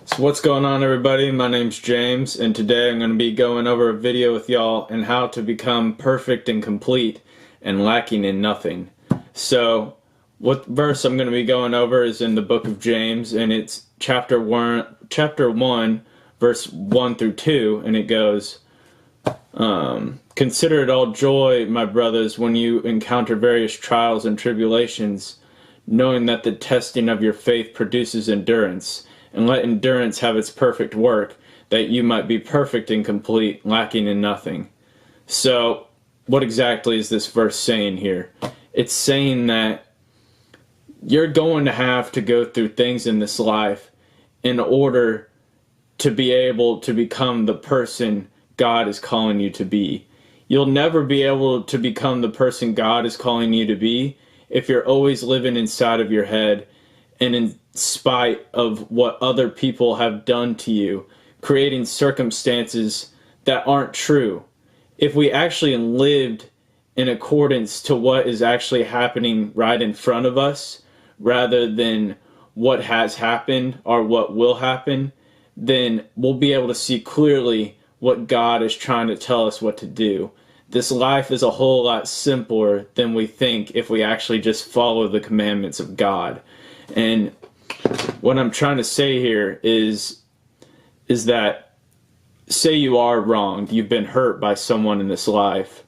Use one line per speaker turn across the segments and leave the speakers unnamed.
So what's going on, everybody? My name's James, and today I'm going to be going over a video with y'all on how to become perfect and complete and lacking in nothing. So what verse I'm going to be going over is in the book of James, and it's chapter 1 verse 1 through 2, and it goes, "Consider it all joy, my brothers, when you encounter various trials and tribulations, knowing that the testing of your faith produces endurance. And let endurance have its perfect work, that you might be perfect and complete, lacking in nothing." So, what exactly is this verse saying here? It's saying that you're going to have to go through things in this life in order to be able to become the person God is calling you to be. You'll never be able to become the person God is calling you to be if you're always living inside of your head and in spite of what other people have done to you, creating circumstances that aren't true. If we actually lived in accordance to what is actually happening right in front of us, rather than what has happened or what will happen, then we'll be able to see clearly what God is trying to tell us what to do. This life is a whole lot simpler than we think if we actually just follow the commandments of God. And what I'm trying to say here is that, say you are wronged, you've been hurt by someone in this life,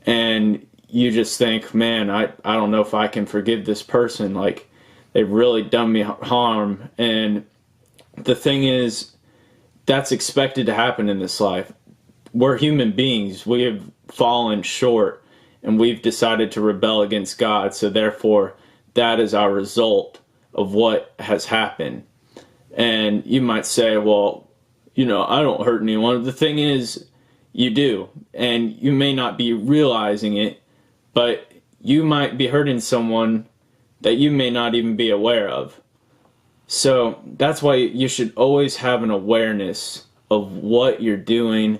and you just think, man, I don't know if I can forgive this person, like, they've really done me harm. And the thing is, that's expected to happen in this life. We're human beings. We have fallen short, and we've decided to rebel against God, so therefore, that is our result of what has happened. And you might say, well, I don't hurt anyone. The thing is, you do. And you may not be realizing it, but you might be hurting someone that you may not even be aware of. So that's why you should always have an awareness of what you're doing,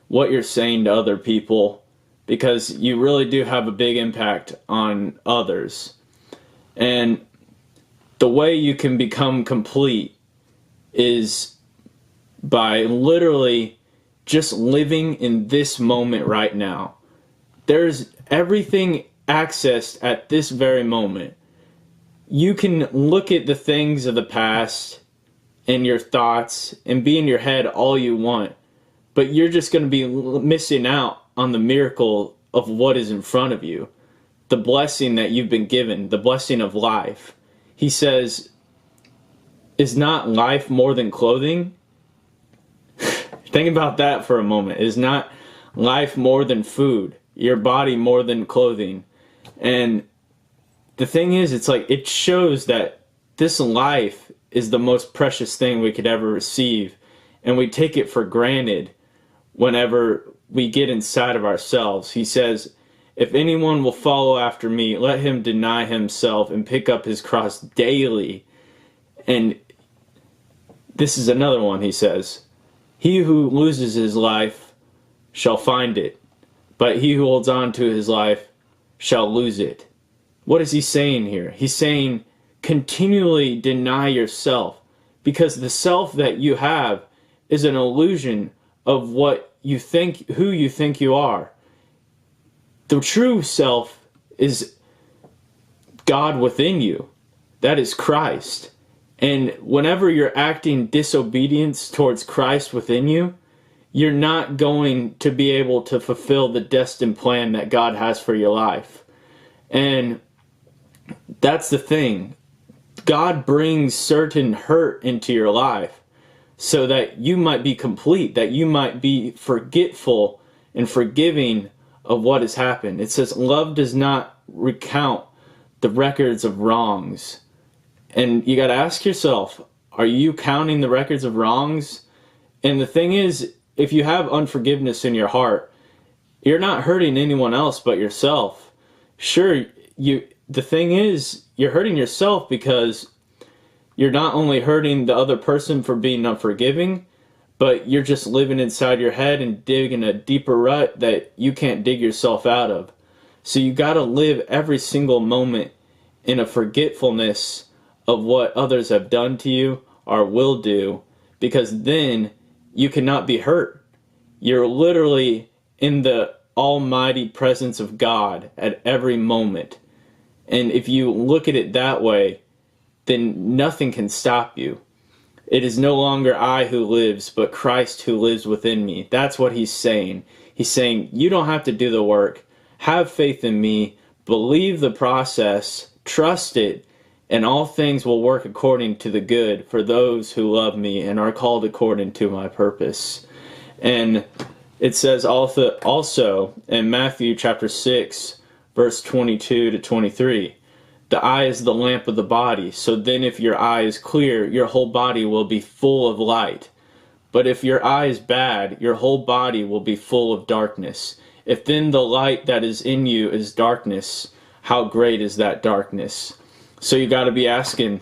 what you're saying to other people, because you really do have a big impact on others. And the way you can become complete is by literally just living in this moment right now. There's everything accessed at this very moment. You can look at the things of the past and your thoughts and be in your head all you want, but you're just going to be missing out on the miracle of what is in front of you, the blessing that you've been given, the blessing of life. He says, is not life more than clothing? Think about that for a moment. Is not life more than food? Your body more than clothing? And the thing is, it's like, it shows that this life is the most precious thing we could ever receive. And we take it for granted whenever we get inside of ourselves. He says, if anyone will follow after me, let him deny himself and pick up his cross daily. And this is another one, he says, he who loses his life shall find it, but he who holds on to his life shall lose it. What is he saying here? He's saying continually deny yourself, because the self that you have is an illusion of what you think, who you think you are. The true self is God within you. That is Christ. And whenever you're acting disobedience towards Christ within you, you're not going to be able to fulfill the destined plan that God has for your life. And that's the thing. God brings certain hurt into your life so that you might be complete, that you might be forgetful and forgiving of what has happened. It says love does not recount the records of wrongs. And you got to ask yourself, are you counting the records of wrongs? And the thing is, if you have unforgiveness in your heart, you're not hurting anyone else but yourself. Sure, the thing is, you're hurting yourself because you're not only hurting the other person for being unforgiving, but you're just living inside your head and digging a deeper rut that you can't dig yourself out of. So you got to live every single moment in a forgetfulness of what others have done to you or will do, because then you cannot be hurt. You're literally in the almighty presence of God at every moment. And if you look at it that way, then nothing can stop you. It is no longer I who lives, but Christ who lives within me. That's what he's saying. He's saying, you don't have to do the work. Have faith in me. Believe the process. Trust it. And all things will work according to the good for those who love me and are called according to my purpose. And it says also in Matthew chapter 6, verse 22 to 23, the eye is the lamp of the body. So then if your eye is clear, your whole body will be full of light. But if your eye is bad, your whole body will be full of darkness. If then the light that is in you is darkness, how great is that darkness? So you got to be asking,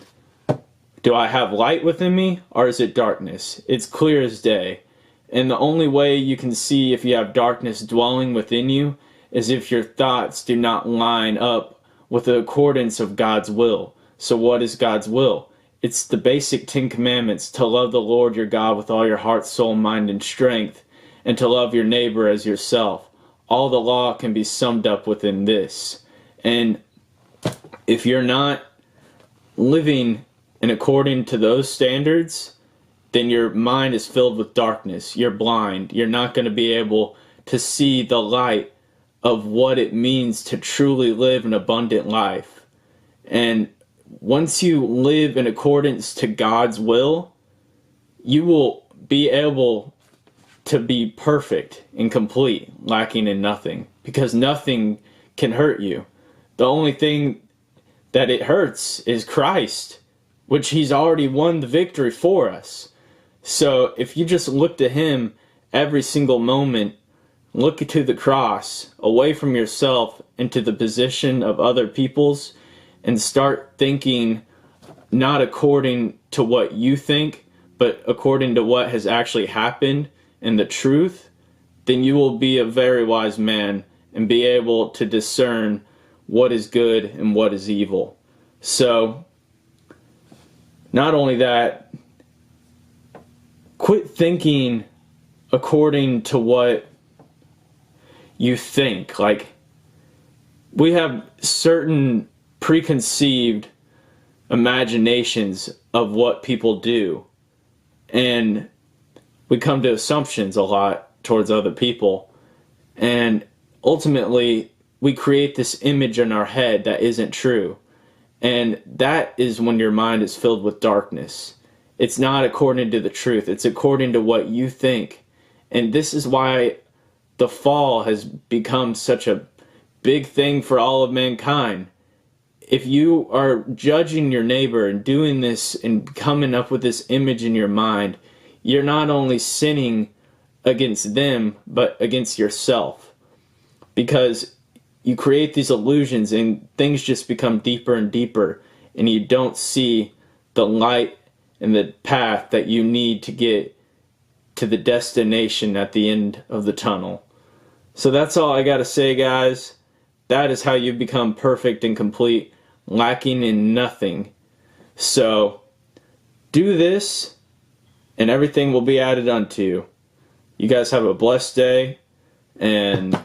do I have light within me, or is it darkness? It's clear as day. And the only way you can see if you have darkness dwelling within you is if your thoughts do not line up with the accordance of God's will. So what is God's will? It's the basic 10 commandments: to love the Lord your God with all your heart, soul, mind, and strength, and to love your neighbor as yourself. All the law can be summed up within this. And if you're not living in according to those standards, then your mind is filled with darkness. You're blind. You're not going to be able to see the light of what it means to truly live an abundant life. And once you live in accordance to God's will, you will be able to be perfect and complete, lacking in nothing, because nothing can hurt you. The only thing that it hurts is Christ, which he's already won the victory for us. So if you just look to him every single moment, look to the cross, away from yourself into the position of other people's, and start thinking not according to what you think, but according to what has actually happened and the truth, then you will be a very wise man and be able to discern what is good and what is evil. So, not only that, quit thinking according to what you think. Like, we have certain preconceived imaginations of what people do, and we come to assumptions a lot towards other people, and ultimately we create this image in our head that isn't true. And that is when your mind is filled with darkness. It's not according to the truth. It's according to what you think. And this is why the fall has become such a big thing for all of mankind. If you are judging your neighbor and doing this and coming up with this image in your mind, you're not only sinning against them, but against yourself. Because you create these illusions and things just become deeper and deeper, and you don't see the light and the path that you need to get to the destination at the end of the tunnel. So that's all I got to say, guys. That is how you become perfect and complete, lacking in nothing. So do this, and everything will be added unto you. You guys have a blessed day, and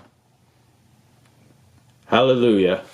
hallelujah.